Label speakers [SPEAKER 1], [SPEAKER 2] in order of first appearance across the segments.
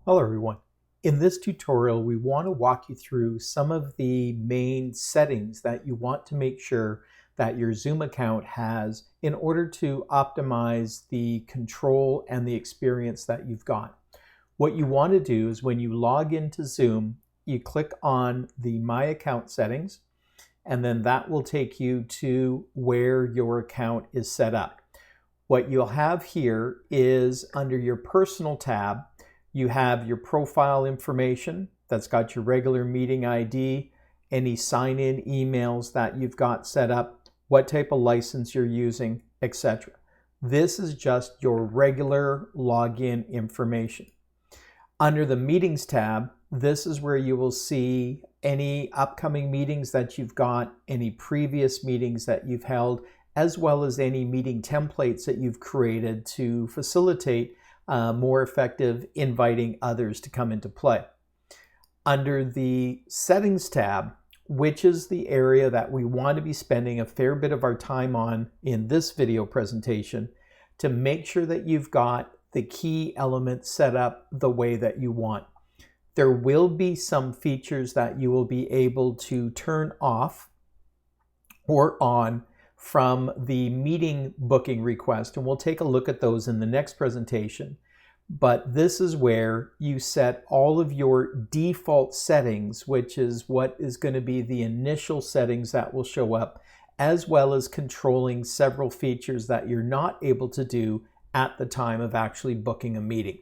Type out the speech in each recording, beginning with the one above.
[SPEAKER 1] Hello everyone. In this tutorial, we want to walk you through some of the main settings that you want to make sure that your Zoom account has in order to optimize the control and the experience that you've got. What you want to do is when you log into Zoom, you click on the My Account settings, and then that will take you to where your account is set up. What you'll have here is under your Personal tab, you have your profile information that's got your regular meeting ID, any sign-in emails that you've got set up, what type of license you're using, etc. This is just your regular login information. Under the Meetings tab, this is where you will see any upcoming meetings that you've got, any previous meetings that you've held, as well as any meeting templates that you've created to facilitate more effective inviting others to come into play. Under the Settings tab, which is the area that we want to be spending a fair bit of our time on in this video presentation, to make sure that you've got the key elements set up the way that you want. There will be some features that you will be able to turn off or on from the meeting booking request, and we'll take a look at those in the next presentation. But this is where you set all of your default settings, which is what is going to be the initial settings that will show up, as well as controlling several features that you're not able to do at the time of actually booking a meeting.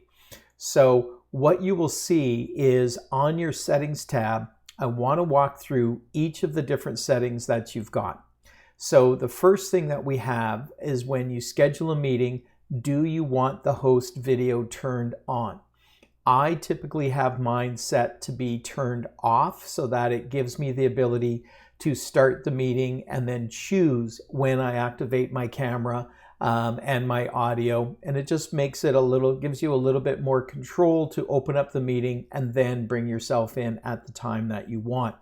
[SPEAKER 1] So what you will see is on your Settings tab, I want to walk through each of the different settings that you've got. So the first thing that we have is when you schedule a meeting, do you want the host video turned on? I typically have mine set to be turned off so that it gives me the ability to start the meeting and then choose when I activate my camera and my audio. And it just makes it gives you a little bit more control to open up the meeting and then bring yourself in at the time that you want.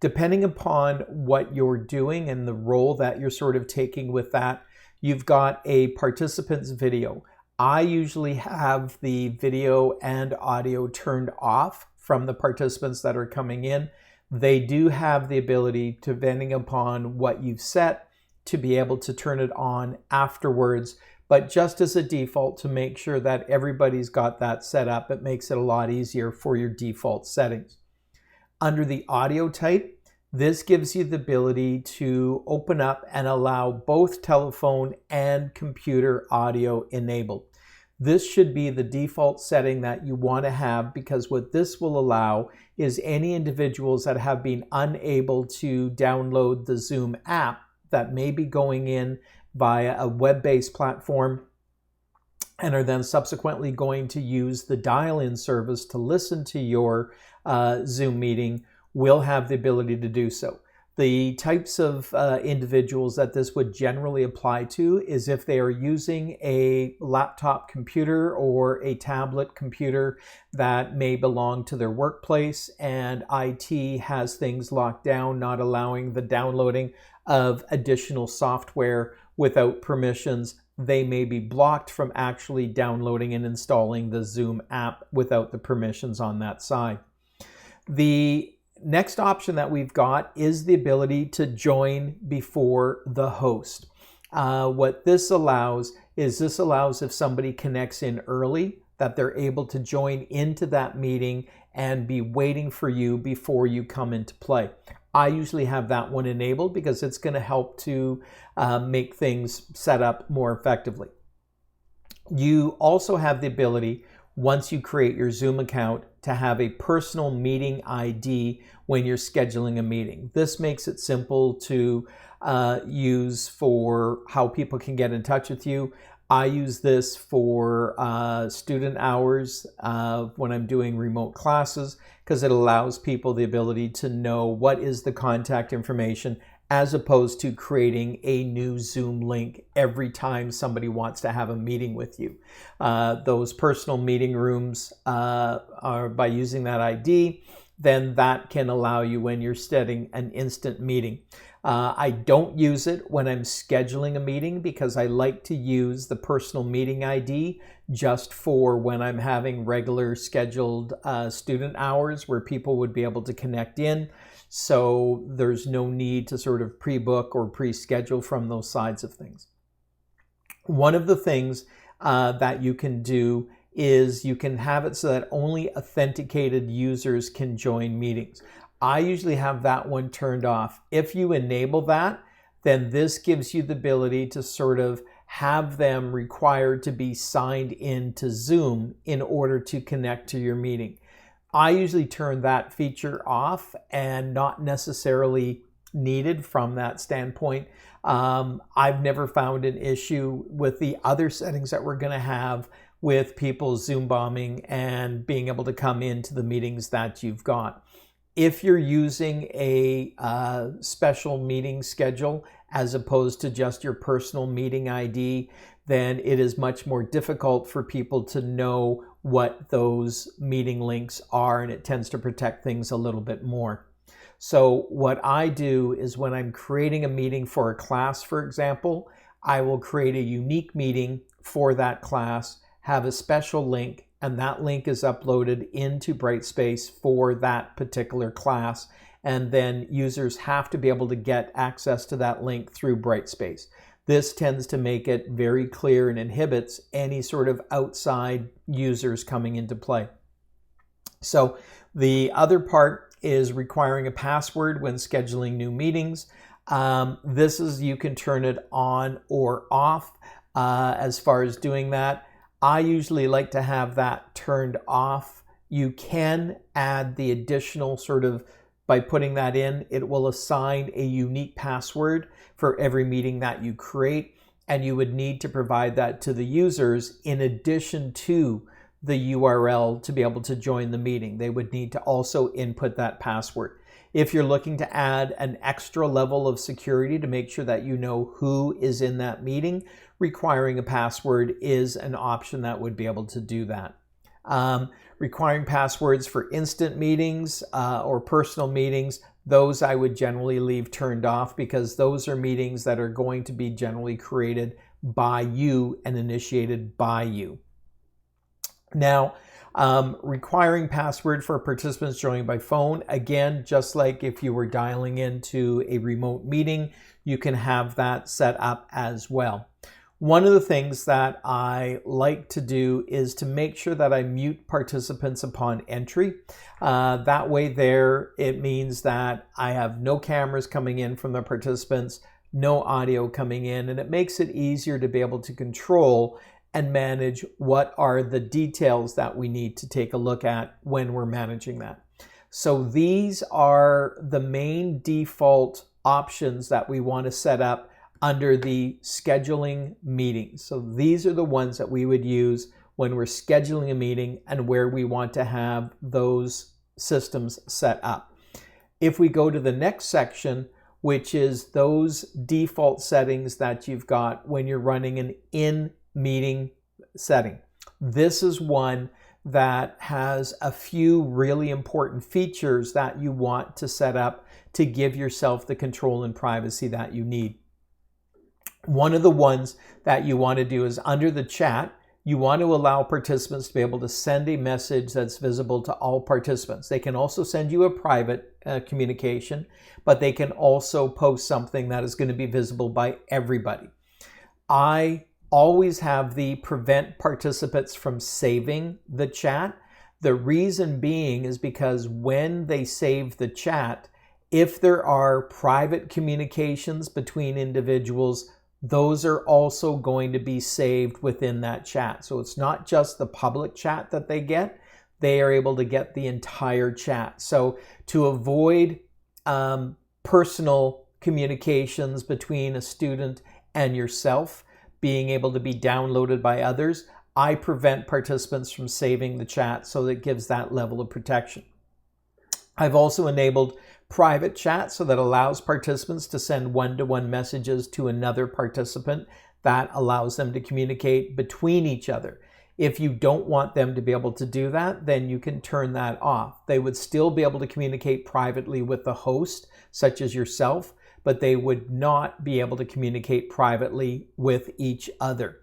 [SPEAKER 1] Depending upon what you're doing and the role that you're sort of taking with that, you've got a participant's video. I usually have the video and audio turned off from the participants that are coming in. They do have the ability, depending upon what you've set, to be able to turn it on afterwards. But just as a default, to make sure that everybody's got that set up, it makes it a lot easier for your default settings. Under the audio type, this gives you the ability to open up and allow both telephone and computer audio enabled. This should be the default setting that you want to have, because what this will allow is any individuals that have been unable to download the Zoom app that may be going in via a web-based platform and are then subsequently going to use the dial-in service to listen to your Zoom meeting will have the ability to do so. The types of individuals that this would generally apply to is if they are using a laptop computer or a tablet computer that may belong to their workplace, and IT has things locked down, not allowing the downloading of additional software without permissions. They may be blocked from actually downloading and installing the Zoom app without the permissions on that side. The next option that we've got is the ability to join before the host. What this allows is if somebody connects in early, that they're able to join into that meeting and be waiting for you before you come into play. I usually have that one enabled because it's going to help to make things set up more effectively. You also have the ability, once you create your Zoom account, to have a personal meeting ID when you're scheduling a meeting. This makes it simple to use for how people can get in touch with you. I use this for student hours when I'm doing remote classes, because it allows people the ability to know what is the contact information, as opposed to creating a new Zoom link every time somebody wants to have a meeting with you. Those personal meeting rooms are by using that ID, then that can allow you when you're setting an instant meeting. I don't use it when I'm scheduling a meeting because I like to use the personal meeting ID just for when I'm having regular scheduled student hours where people would be able to connect in. So there's no need to sort of pre-book or pre-schedule from those sides of things. One of the things that you can do is you can have it so that only authenticated users can join meetings. I usually have that one turned off. If you enable that, then this gives you the ability to sort of have them required to be signed in to Zoom in order to connect to your meeting. I usually turn that feature off and not necessarily needed from that standpoint. I've never found an issue with the other settings that we're going to have with people Zoom bombing and being able to come into the meetings that you've got. If you're using a special meeting schedule as opposed to just your personal meeting ID, then it is much more difficult for people to know what those meeting links are, and it tends to protect things a little bit more. So what I do is when I'm creating a meeting for a class, for example, I will create a unique meeting for that class, have a special link, and that link is uploaded into Brightspace for that particular class. And then users have to be able to get access to that link through Brightspace. This tends to make it very clear and inhibits any sort of outside users coming into play. So the other part is requiring a password when scheduling new meetings. This is, you can turn it on or off as far as doing that. I usually like to have that turned off. You can add the additional sort of, by putting that in, it will assign a unique password for every meeting that you create, and you would need to provide that to the users in addition to the URL to be able to join the meeting. They would need to also input that password. If you're looking to add an extra level of security to make sure that you know who is in that meeting, requiring a password is an option that would be able to do that. Requiring passwords for instant meetings or personal meetings, those I would generally leave turned off because those are meetings that are going to be generally created by you and initiated by you. Now, requiring password for participants joining by phone, again, just like if you were dialing into a remote meeting, you can have that set up as well. One of the things that I like to do is to make sure that I mute participants upon entry. That way there, it means that I have no cameras coming in from the participants, no audio coming in, and it makes it easier to be able to control and manage what are the details that we need to take a look at when we're managing that. So these are the main default options that we want to set up under the scheduling meetings. So these are the ones that we would use when we're scheduling a meeting and where we want to have those systems set up. If we go to the next section, which is those default settings that you've got when you're running an in-meeting setting. This is one that has a few really important features that you want to set up to give yourself the control and privacy that you need. One of the ones that you want to do is under the chat, you want to allow participants to be able to send a message that's visible to all participants. They can also send you a private communication, but they can also post something that is going to be visible by everybody. I always have the prevent participants from saving the chat. The reason being is because when they save the chat, if there are private communications between individuals, those are also going to be saved within that chat. So it's not just the public chat that they get, they are able to get the entire chat. So to avoid personal communications between a student and yourself being able to be downloaded by others, I prevent participants from saving the chat so that it gives that level of protection. I've also enabled private chat so that allows participants to send one-to-one messages to another participant. That allows them to communicate between each other. If you don't want them to be able to do that, then you can turn that off. They would still be able to communicate privately with the host, such as yourself, but they would not be able to communicate privately with each other.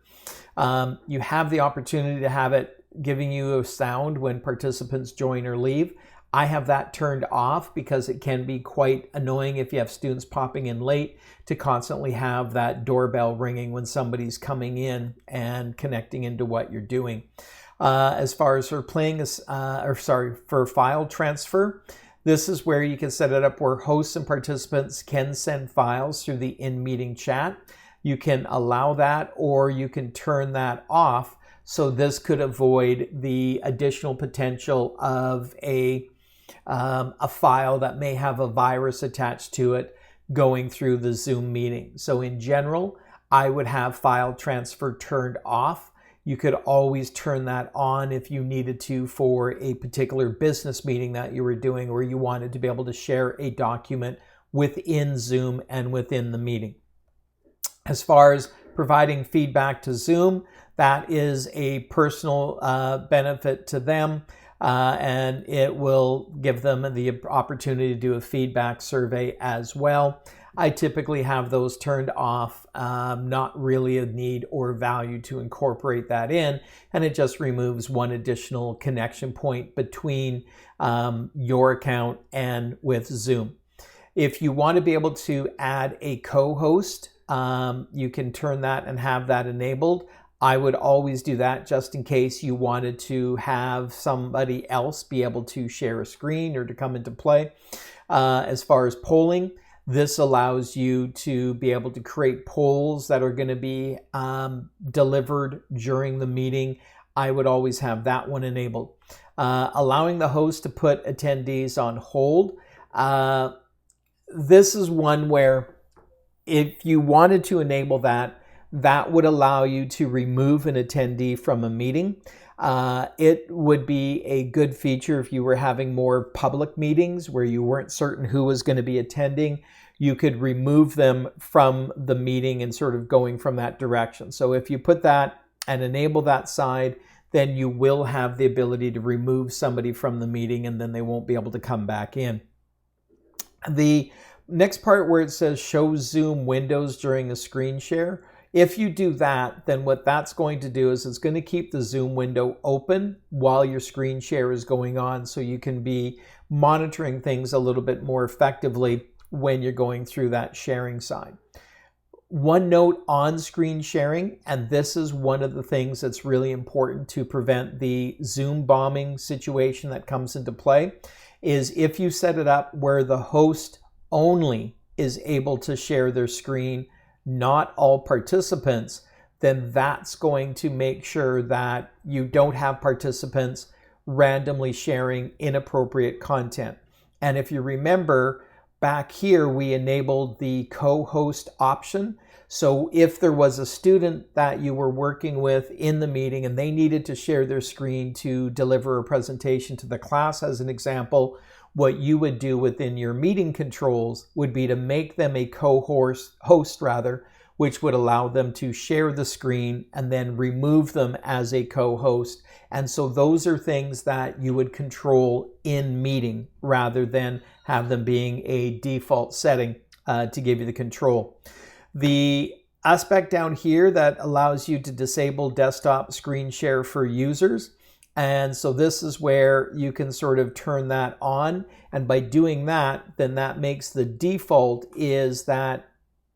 [SPEAKER 1] You have the opportunity to have it giving you a sound when participants join or leave. I have that turned off because it can be quite annoying if you have students popping in late to constantly have that doorbell ringing when somebody's coming in and connecting into what you're doing. As far as for for file transfer, this is where you can set it up where hosts and participants can send files through the in-meeting chat. You can allow that, or you can turn that off. So this could avoid the additional potential of a file that may have a virus attached to it going through the Zoom meeting. So in general, I would have file transfer turned off. You could always turn that on if you needed to for a particular business meeting that you were doing, or you wanted to be able to share a document within Zoom and within the meeting. As far as providing feedback to Zoom, that is a personal benefit to them, and it will give them the opportunity to do a feedback survey as well. I typically have those turned off, not really a need or value to incorporate that in, and it just removes one additional connection point between your account and with Zoom. If you want to be able to add a co-host, you can turn that and have that enabled. I would always do that just in case you wanted to have somebody else be able to share a screen or to come into play. As far as polling, this allows you to be able to create polls that are going to be delivered during the meeting. I would always have that one enabled. Allowing the host to put attendees on hold. This is one where if you wanted to enable that, that would allow you to remove an attendee from a meeting. It would be a good feature if you were having more public meetings where you weren't certain who was going to be attending. You could remove them from the meeting and sort of going from that direction. So if you put that and enable that side, then you will have the ability to remove somebody from the meeting and then they won't be able to come back in. The next part where it says show Zoom windows during a screen share, if you do that, then what that's going to do is it's going to keep the Zoom window open while your screen share is going on, so you can be monitoring things a little bit more effectively when you're going through that sharing side. One note on screen sharing, and this is one of the things that's really important to prevent the Zoom bombing situation that comes into play, is if you set it up where the host only is able to share their screen, not all participants, then that's going to make sure that you don't have participants randomly sharing inappropriate content. And if you remember, back here we enabled the co-host option. So if there was a student that you were working with in the meeting and they needed to share their screen to deliver a presentation to the class, as an example, what you would do within your meeting controls would be to make them a co-host, which would allow them to share the screen and then remove them as a co-host. And so those are things that you would control in meeting rather than have them being a default setting to give you the control. The aspect down here that allows you to disable desktop screen share for users. And so this is where you can sort of turn that on. And by doing that, then that makes the default is that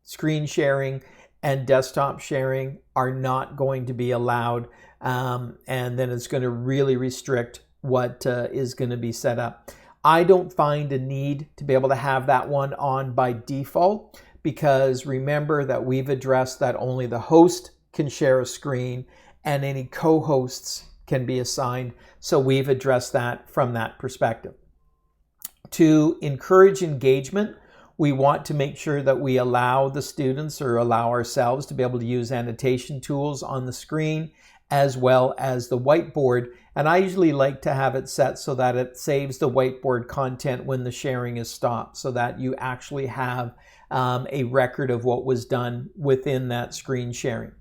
[SPEAKER 1] screen sharing and desktop sharing are not going to be allowed. And then it's going to really restrict what is going to be set up. I don't find a need to be able to have that one on by default, because remember that we've addressed that only the host can share a screen and any co-hosts can be assigned. So we've addressed that from that perspective. To encourage engagement, we want to make sure that we allow the students or allow ourselves to be able to use annotation tools on the screen as well as the whiteboard. And I usually like to have it set so that it saves the whiteboard content when the sharing is stopped, so that you actually have a record of what was done within that screen sharing.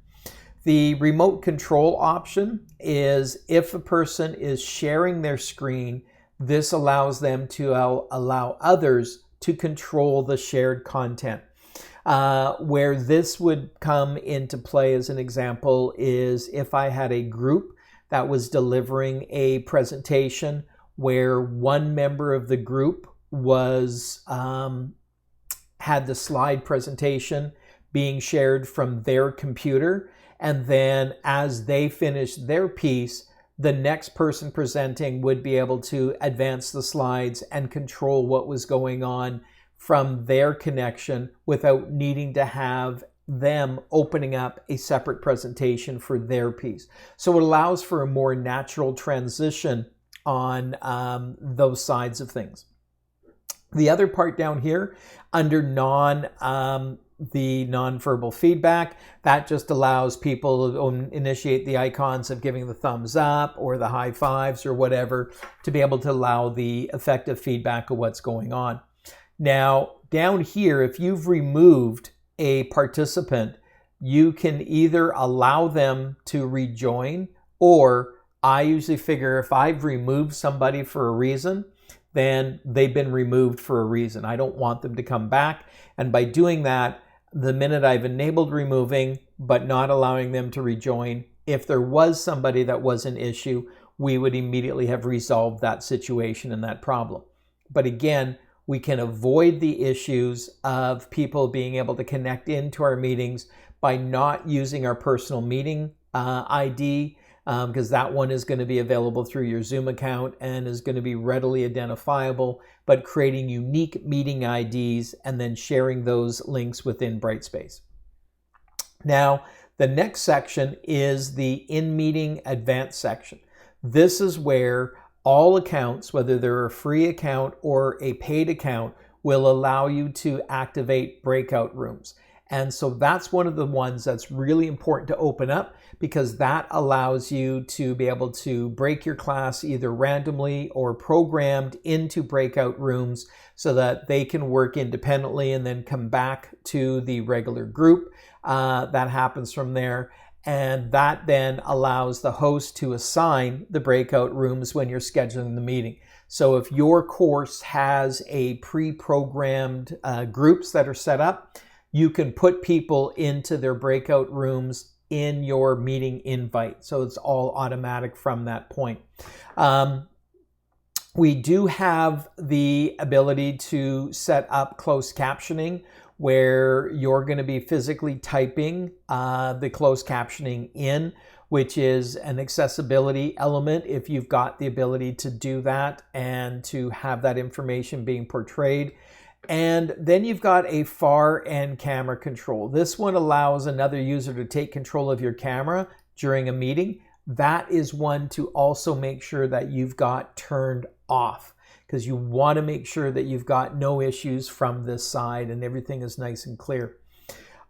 [SPEAKER 1] The remote control option is if a person is sharing their screen, this allows them to allow others to control the shared content. Where this would come into play as an example is if I had a group that was delivering a presentation where one member of the group was had the slide presentation being shared from their computer, and then as they finished their piece, the next person presenting would be able to advance the slides and control what was going on from their connection without needing to have them opening up a separate presentation for their piece. So it allows for a more natural transition on those sides of things. The other part down here under the nonverbal feedback, that just allows people to initiate the icons of giving the thumbs up or the high fives or whatever to be able to allow the effective feedback of what's going on. Now, down here, if you've removed a participant, you can either allow them to rejoin, or I usually figure if I've removed somebody for a reason, then they've been removed for a reason. I don't want them to come back. And by doing that, the minute I've enabled removing, but not allowing them to rejoin, if there was somebody that was an issue, we would immediately have resolved that situation and that problem. But again, we can avoid the issues of people being able to connect into our meetings by not using our personal meeting ID, because that one is going to be available through your Zoom account and is going to be readily identifiable, but creating unique meeting IDs and then sharing those links within Brightspace. Now, the next section is the InMeeting Advanced section. This is where all accounts, whether they're a free account or a paid account, will allow you to activate breakout rooms. And so that's one of the ones that's really important to open up, because that allows you to be able to break your class either randomly or programmed into breakout rooms so that they can work independently and then come back to the regular group. That happens from there. And that then allows the host to assign the breakout rooms when you're scheduling the meeting. So if your course has a pre-programmed groups that are set up, you can put people into their breakout rooms in your meeting invite. So it's all automatic from that point. We do have the ability to set up closed captioning, where you're going to be physically typing the closed captioning in, which is an accessibility element if you've got the ability to do that and to have that information being portrayed. And then you've got a far end camera control. This one allows another user to take control of your camera during a meeting. That is one to also make sure that you've got turned off, because you want to make sure that you've got no issues from this side and everything is nice and clear.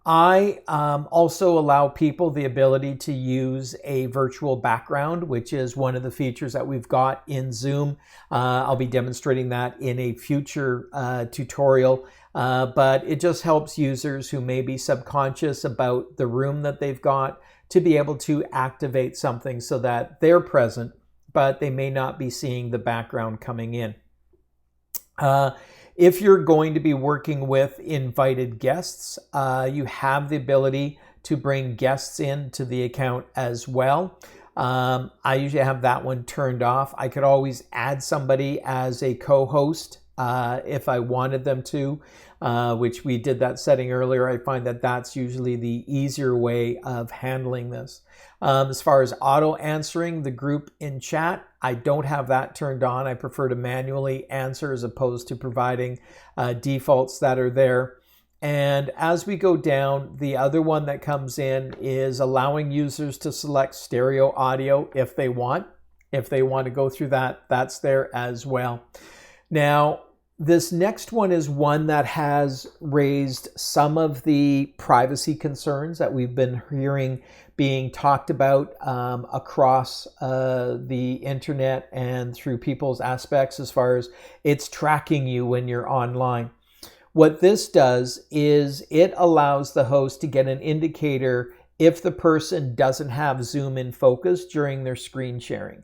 [SPEAKER 1] I also allow people the ability to use a virtual background, which is one of the features that we've got in Zoom. I'll be demonstrating that in a future tutorial, but it just helps users who may be subconscious about the room that they've got to be able to activate something so that they're present, but they may not be seeing the background coming in. If you're going to be working with invited guests, you have the ability to bring guests into the account as well. I usually have that one turned off. I could always add somebody as a co-host if I wanted them to, which we did that setting earlier. I find that that's usually the easier way of handling this. As far as auto answering the group in chat, I don't have that turned on. I prefer to manually answer as opposed to providing defaults that are there. And as we go down, the other one that comes in is allowing users to select stereo audio if they want. If they want to go through that, that's there as well. Now, this next one is one that has raised some of the privacy concerns that we've been hearing being talked about across the internet and through people's aspects, as far as it's tracking you when you're online. What this does is it allows the host to get an indicator if the person doesn't have Zoom in focus during their screen sharing.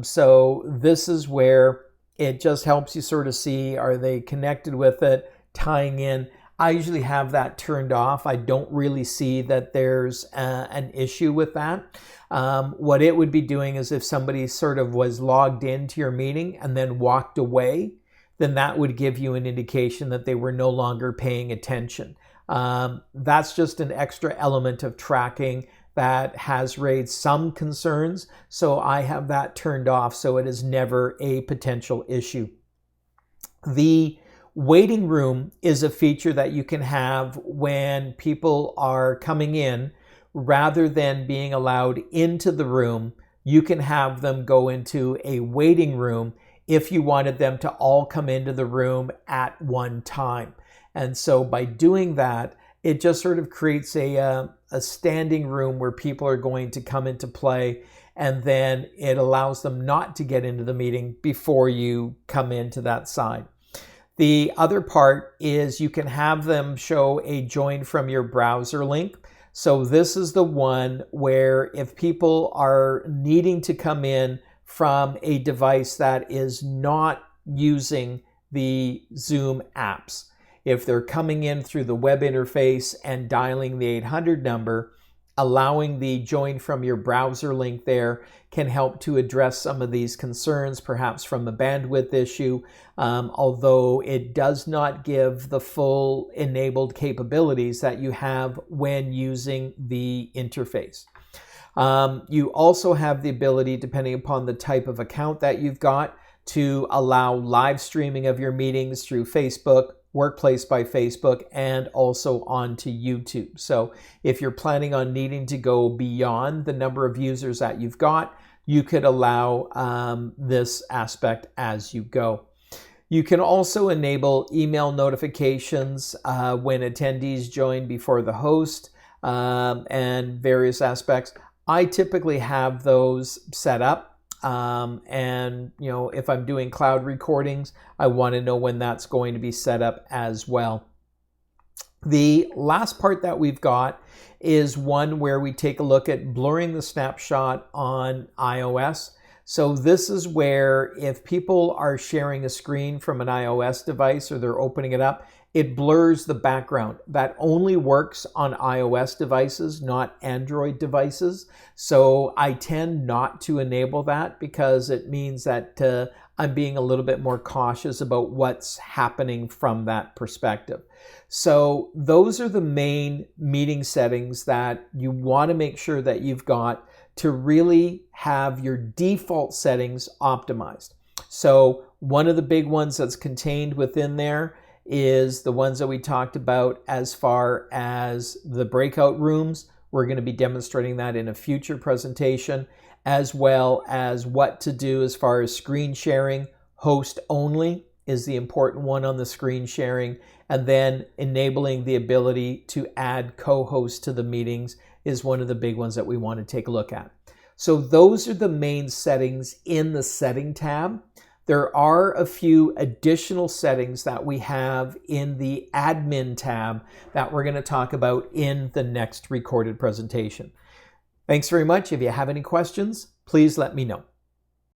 [SPEAKER 1] So this is where it just helps you sort of see, are they connected with it, tying in. I usually have that turned off. I don't really see that there's an issue with that. What it would be doing is if somebody sort of was logged into your meeting and then walked away, then that would give you an indication that they were no longer paying attention. That's just an extra element of tracking that has raised some concerns. So I have that turned off so it is never a potential issue. The waiting room is a feature that you can have when people are coming in. Rather than being allowed into the room, you can have them go into a waiting room if you wanted them to all come into the room at one time. And so by doing that, it just sort of creates a standing room where people are going to come into play, and then it allows them not to get into the meeting before you come into that side. The other part is you can have them show a join from your browser link. So this is the one where if people are needing to come in from a device that is not using the Zoom apps, if they're coming in through the web interface and dialing the 800 number, allowing the join from your browser link there can help to address some of these concerns, perhaps from a bandwidth issue, although it does not give the full enabled capabilities that you have when using the interface. You also have the ability, depending upon the type of account that you've got, to allow live streaming of your meetings through Facebook, Workplace by Facebook, and also onto YouTube. So if you're planning on needing to go beyond the number of users that you've got, you could allow this aspect as you go. You can also enable email notifications when attendees join before the host and various aspects. I typically have those set up. And if I'm doing cloud recordings, I want to know when that's going to be set up as well. The last part that we've got is one where we take a look at blurring the snapshot on iOS. So this is where if people are sharing a screen from an iOS device or they're opening it up, it blurs the background. That only works on iOS devices, not Android devices. So I tend not to enable that because it means that I'm being a little bit more cautious about what's happening from that perspective. So those are the main meeting settings that you want to make sure that you've got to really have your default settings optimized. So one of the big ones that's contained within there is the ones that we talked about as far as the breakout rooms. We're going to be demonstrating that in a future presentation, as well as what to do as far as screen sharing. Host only is the important one on the screen sharing, and then enabling the ability to add co-host to the meetings is one of the big ones that we want to take a look at. So those are the main settings in the setting tab. There are a few additional settings that we have in the admin tab that we're going to talk about in the next recorded presentation. Thanks very much. If you have any questions, please let me know.